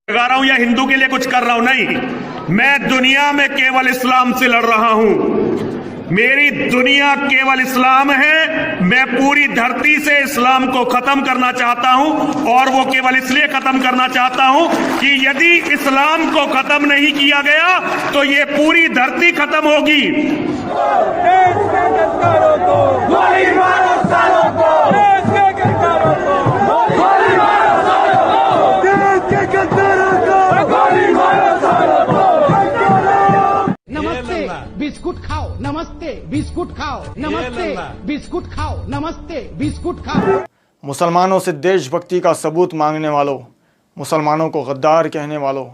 लगा रहा हूं या हिंदू के लिए कुछ कर रहा हूं, नहीं, मैं दुनिया में केवल इस्लाम से लड़ रहा हूं। मेरी दुनिया केवल इस्लाम है। मैं पूरी धरती से इस्लाम को खत्म करना चाहता हूं, और वो केवल इसलिए खत्म करना चाहता हूं कि यदि इस्लाम को खत्म नहीं किया गया तो ये पूरी धरती खत्म होगी। बिस्कुट खाओ, नमस्ते बिस्कुट खाओ, नमस्ते बिस्कुट खाओ, नमस्ते बिस्कुट खाओ। मुसलमानों से देशभक्ति का सबूत मांगने वालों, मुसलमानों को गद्दार कहने वालों,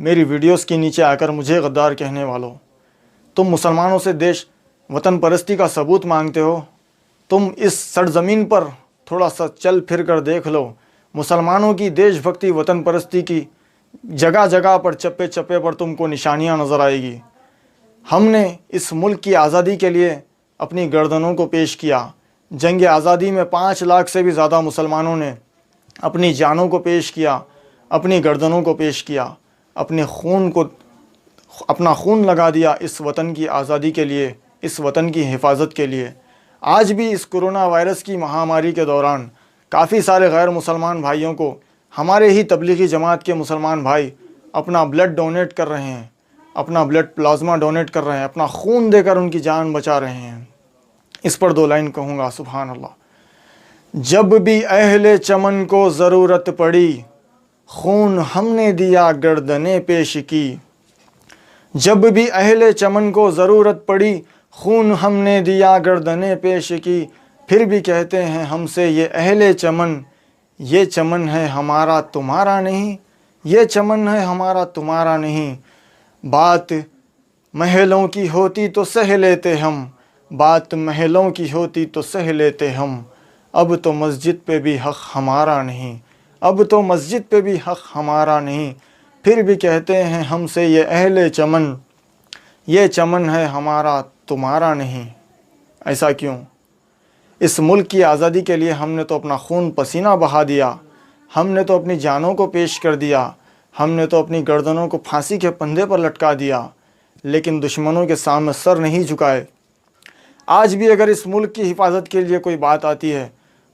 मेरी वीडियोस के नीचे आकर मुझे गद्दार कहने वालों, तुम मुसलमानों से देश वतन परस्ती का सबूत मांगते हो। तुम इस सरजमीन पर थोड़ा सा चल फिर कर देख लो, मुसलमानों की देशभक्ति वतन परस्ती की जगह जगह पर चप्पे चप्पे पर तुमको निशानियां नज़र आएगी। हमने इस मुल्क की आज़ादी के लिए अपनी गर्दनों को पेश किया। जंग आज़ादी में 5 लाख से भी ज़्यादा मुसलमानों ने अपनी जानों को पेश किया, अपनी गर्दनों को पेश किया, अपना खून लगा दिया इस वतन की आज़ादी के लिए, इस वतन की हिफाजत के लिए। आज भी इस कोरोना वायरस की महामारी के दौरान काफ़ी सारे गैर मुसलमान भाइयों को हमारे ही तबलीगी जमात के मुसलमान भाई अपना ब्लड डोनेट कर रहे हैं, अपना ब्लड प्लाज्मा डोनेट कर रहे हैं, अपना खून देकर उनकी जान बचा रहे हैं। इस पर 2 लाइन कहूँगा, सुभान अल्लाह। जब भी अहले चमन को ज़रूरत पड़ी, खून हमने दिया गर्दने पेश की। जब भी अहले चमन को ज़रूरत पड़ी, खून हमने दिया गर्दने पेश की। फिर भी कहते हैं हमसे ये अहले चमन, ये चमन है हमारा तुम्हारा नहीं, ये चमन है हमारा तुम्हारा नहीं। बात महलों की होती तो सह लेते हम, बात महलों की होती तो सह लेते हम। अब तो मस्जिद पे भी हक़ हमारा नहीं, अब तो मस्जिद पे भी हक़ हमारा नहीं। फिर भी कहते हैं हमसे ये अहले चमन, ये चमन है हमारा तुम्हारा नहीं। ऐसा क्यों? इस मुल्क की आज़ादी के लिए हमने तो अपना खून पसीना बहा दिया, हमने तो अपनी जानों को पेश कर दिया, हमने तो अपनी गर्दनों को फांसी के फंदे पर लटका दिया, लेकिन दुश्मनों के सामने सर नहीं झुकाए। आज भी अगर इस मुल्क की हिफाजत के लिए कोई बात आती है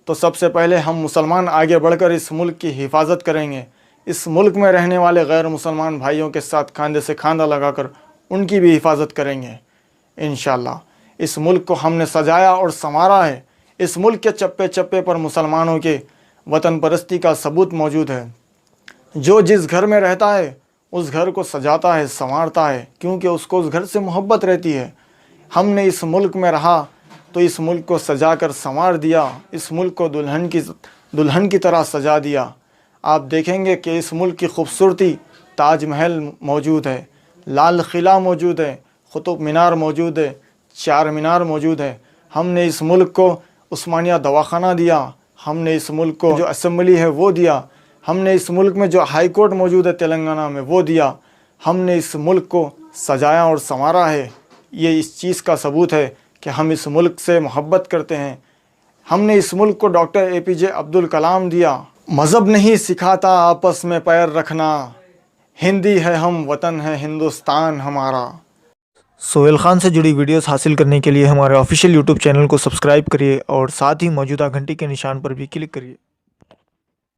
तो सबसे पहले हम मुसलमान आगे बढ़कर इस मुल्क की हिफाजत करेंगे। इस मुल्क में रहने वाले गैर मुसलमान भाइयों के साथ खांधे से खांधा लगाकर उनकी भी हिफाजत करेंगे इंशाअल्लाह। इस मुल्क को हमने सजाया और संवारा है। इस मुल्क के चप्पे चप्पे पर मुसलमानों के वतन परस्ती का सबूत मौजूद है। जो जिस घर में रहता है उस घर को सजाता है, संवारता है, क्योंकि उसको उस घर से मोहब्बत रहती है। हमने इस मुल्क में रहा तो इस मुल्क को सजा कर संवार दिया, इस मुल्क को दुल्हन की तरह सजा दिया। आप देखेंगे कि इस मुल्क की खूबसूरती, ताज महल मौजूद है, लाल किला मौजूद है, कुतुब मीनार मौजूद है, 4 मीनार मौजूद है। हमने इस मुल्क को उस्मानिया दवाखाना दिया, हमने इस मुल्क को जो असम्बली है वो दिया, हमने इस मुल्क में जो हाई कोर्ट मौजूद है तेलंगाना में वो दिया। हमने इस मुल्क को सजाया और संवारा है। ये इस चीज़ का सबूत है कि हम इस मुल्क से मोहब्बत करते हैं। हमने इस मुल्क को डॉक्टर APJ अब्दुल कलाम दिया। मज़हब नहीं सिखाता आपस में पैर रखना, हिंदी है हम, वतन है हिंदुस्तान हमारा। सोहेल खान से जुड़ी वीडियोस हासिल करने के लिए हमारे ऑफिशियल यूट्यूब चैनल को सब्सक्राइब करिए और साथ ही मौजूदा घंटी के निशान पर भी क्लिक करिए।